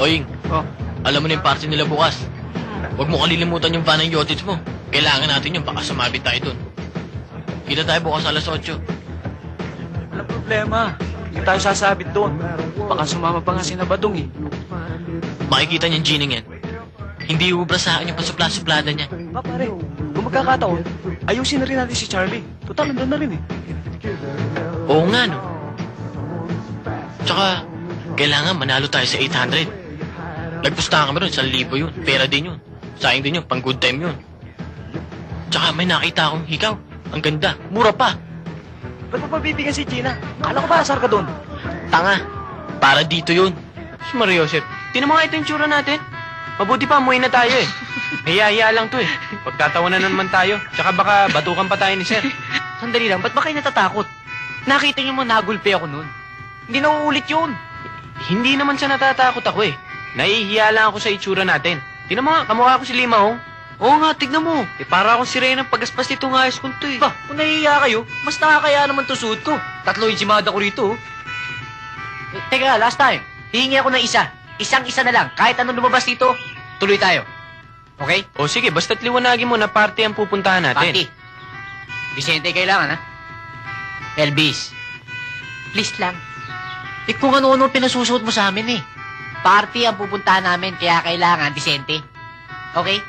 Oying, Oh. alam mo na yung party nila bukas. Huwag mo kalilimutan yung van ng yotits mo. Kailangan natin yun, baka sumabit tayo dun. Kita tayo bukas alas 8. Walang problema. Hindi tayo sasabit doon. Baka sumama pa nga si Nabadong eh. Makikita niyang Ginning yan. Hindi ubra sa akin yung pasupla-suplada niya. Pare, kung magkakataon, ayusin na rin natin si Charlie. Total, nandun na rin eh. Oo nga, no? Tsaka, kailangan manalo tayo sa 800. Nagpustahan kami ron, 1,000 yun. Pera din yun. Sayang din yun, pang good time yun. Tsaka may nakita akong hikaw. Ang ganda, mura pa. Ba't mo pabibigyan si Gina? Kala ko ba asar ka doon? Tanga, para dito yun. Si Mario Joseph, tinan mo nga ito yung tsura natin. Mabuti pa, umuwi na tayo eh. Hiya-hiya lang to eh. Pagtatawanan na naman tayo. Tsaka baka batukan pa tayo ni Sir. Sandali lang, ba't ba kayo natatakot? Nakita niyo mo nagulpi ako noon. Hindi na uulit yun. Hindi naman sa natatakot ako eh. Nahihiya lang ako sa itsura natin. Tinan mo nga, kamukha ko si Lima oh. Oo nga, tignan mo. Eh para akong sirena ng pagaspas nito ng high school to eh. Ba, kung nahihiya kayo, mas nakakaya naman to suot ko. 3 insimada ko rito. Teka, last time. Hihingi ako ng isa. Isang-isa na lang. Kahit anong lumabas dito, tuloy tayo. Okay? O sige, basta't liwanagin mo na party ang pupuntahan natin. Pati. Vicente, kailangan ha? Elvis. Please lang. Eh kung ano-ano pinasusuot mo sa amin eh. Party ang pupuntahan namin, kaya kailangan Vicente. Okay?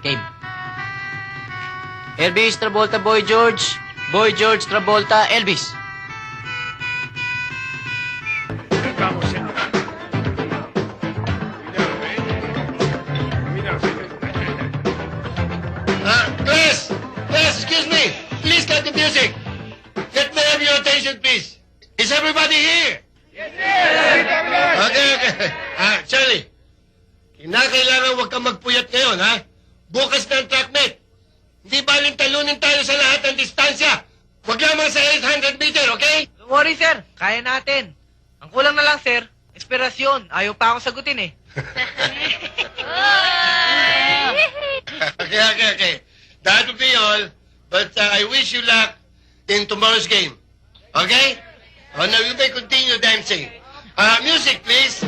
Game. Elvis, Travolta, Boy George. Boy George, Travolta, Elvis. Class! Class, excuse me! Please cut the music! Let me have your attention, please. Is everybody here? Yes, sir! Okay. Charlie. Kinakailangan huwag kang magpuyat ngayon, ha? Bukas na ang track meet. Hindi baling talunin tayo sa lahat ng distansya. Huwag lamang sa 800 meter, okay? Don't worry, sir. Kaya natin. Ang kulang na lang, sir, inspirasyon. Ayaw pa akong sagutin, eh. Okay. That will be all. But I wish you luck in tomorrow's game. Okay? Oh, now you may continue dancing. Music, please.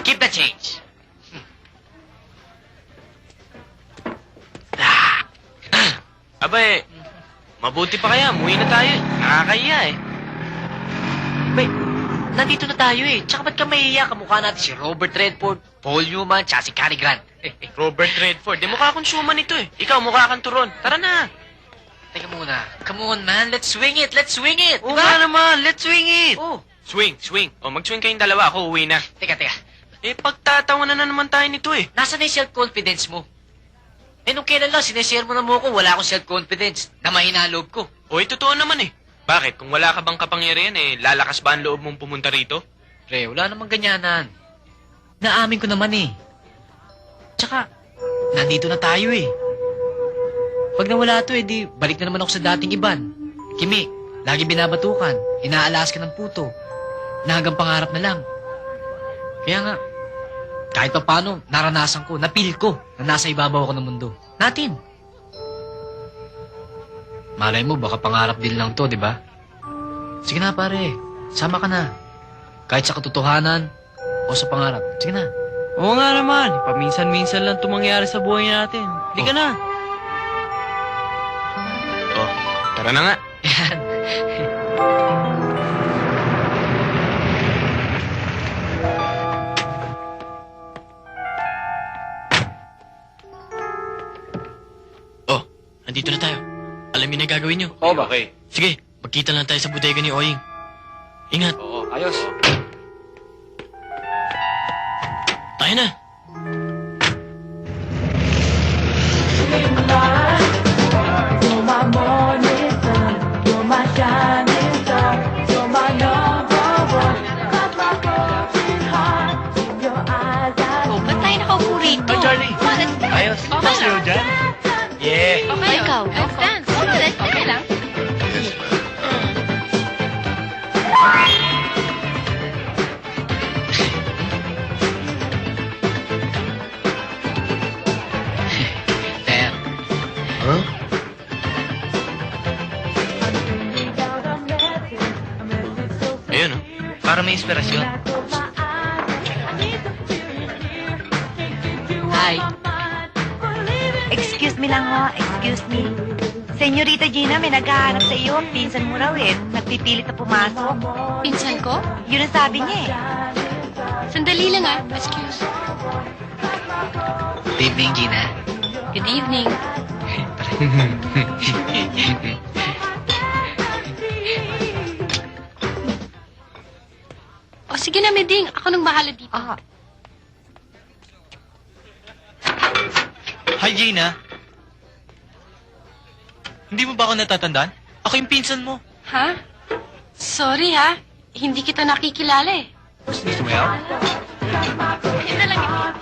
Keep the change. Aba eh, mabuti pa kaya, umuwi na tayo eh. Nakakahiya eh. Wait, nandito na tayo eh. Tsaka ba't ka mahihiya? Kamukha natin si Robert Redford, Paul Newman, tsaka si Cary Grant. Robert Redford, di mukha akong suman ito eh. Ikaw, mukha kang turon. Tara na. Teka muna. Come on, man. Let's swing it. Let's swing it. Oo nga naman, let's swing it. Oh. Swing. O, mag-swing kayong dalawa, ako uwi na. Teka. Eh, pagtatawanan na naman tayo nito eh. Nasaan na yung self-confidence mo? Eh, nung kailan lang, sineshare mo na mo ko, wala akong self-confidence na mahina ang loob ko. O, totoo naman eh. Bakit? Kung wala ka bang kapangyarihan eh, lalakas ba ang loob mong pumunta rito? Pre, wala namang ganyanan. Naamin ko naman eh. Tsaka, nandito na tayo eh. Pag nawala to eh, di balik na naman ako sa dating Iban. Kimi, lagi binabatukan, inaalas ka ng puto, na hanggang pangarap na lang. Kaya nga, kahit pa paano, naranasan ko, napil ko na nasa ibabaw ako ng mundo. Natin. Malay mo, baka pangarap din lang to, di ba? Sige na, pare. Sama ka na. Kahit sa katotohanan o sa pangarap. Sige na. Oo nga naman. Paminsan-minsan lang ito mangyari sa buhay natin. Hindi ka na. Oh, tara na nga. Yan. Oh, andito na tayo. Alam niyo na gagawin niyo. Oo ba? Okay. Sige, magkita lang tayo sa bodega ni Oying. Ingat. Oo, ayos. Tayo na. You're my morning sun, you're my shining star, you're my number one. 'Cause my broken heart, in your eyes I Oh, ba't tayo nakaupo rito? Hi, Charlie. Oh, let's dance. Ayos. Okay Tapos lang. yun dyan? Yeah. Okay, ikaw. Let's dance. Oh, let's dance lang. Huh? Ayun, oh. Para may inspirasyon. Hi. Excuse me lang ho, excuse me. Senyorita Gina, may naghahanap sa iyo. Pinsan mo raw eh. Nagpipilit na pumasok. Pinsan ko? Yun ang sabi niya eh. Sandali lang ah. Excuse. Good evening, Gina. Good evening. O sige na, Meding. Ako nang bahala dito. Ah, Hi, Gina. Hindi mo ba ako natatandaan? Ako yung pinsan mo. Ha? Sorry ha. Hindi kita nakikilala eh. Gusto mo yaw? Yun na lang yun.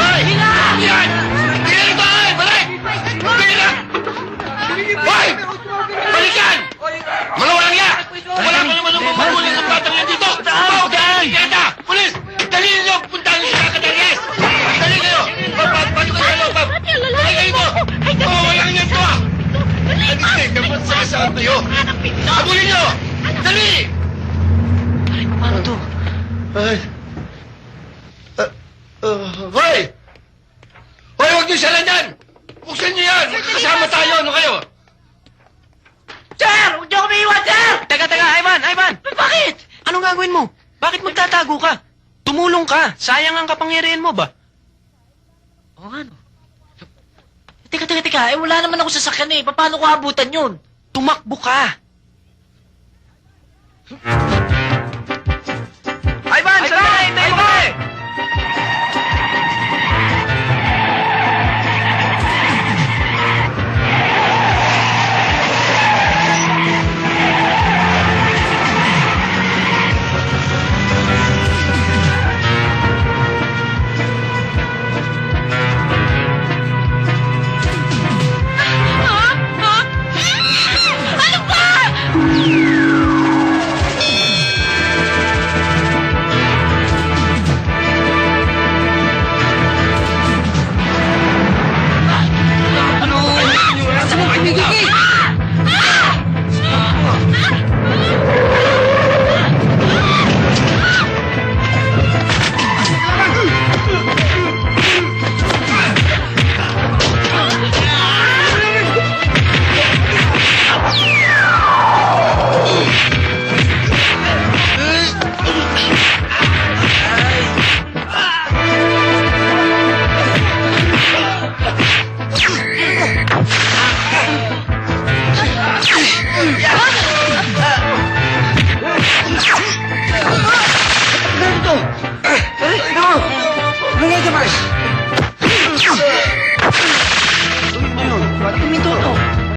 Hoy! Yan! Tingnan ito! Ay! Balik! Tingnan! Hoy! Balikan! Malawalang yan! Wala pa naman ang mamulit ng batang yan dito! Tumawag ka! Yata! Pulis! Dalhin niyo! Puntahan niyo si Kakadaryes! Dali kayo! Paano kayo sa loob? Dali kayo ito! Walang yan ito ah! Adik eh! Dapat sa kasaan tayo! Habulin niyo! Dali! Paano to? Ay! Hoy! Hoy, huwag niyo siya yan! Buksan niyo yan! Magkakasama tayo! Ano kayo? Sir! Huwag niyo kami iwan, sir! Teka, Ivan! Bakit? Anong gagawin mo? Bakit magtatago ka? Tumulong ka. Sayang ang kapangyarihan mo ba? Oo nga, no. Teka. Eh, wala naman ako sasakyan eh. Paano ko abutan yun? Tumakbo ka.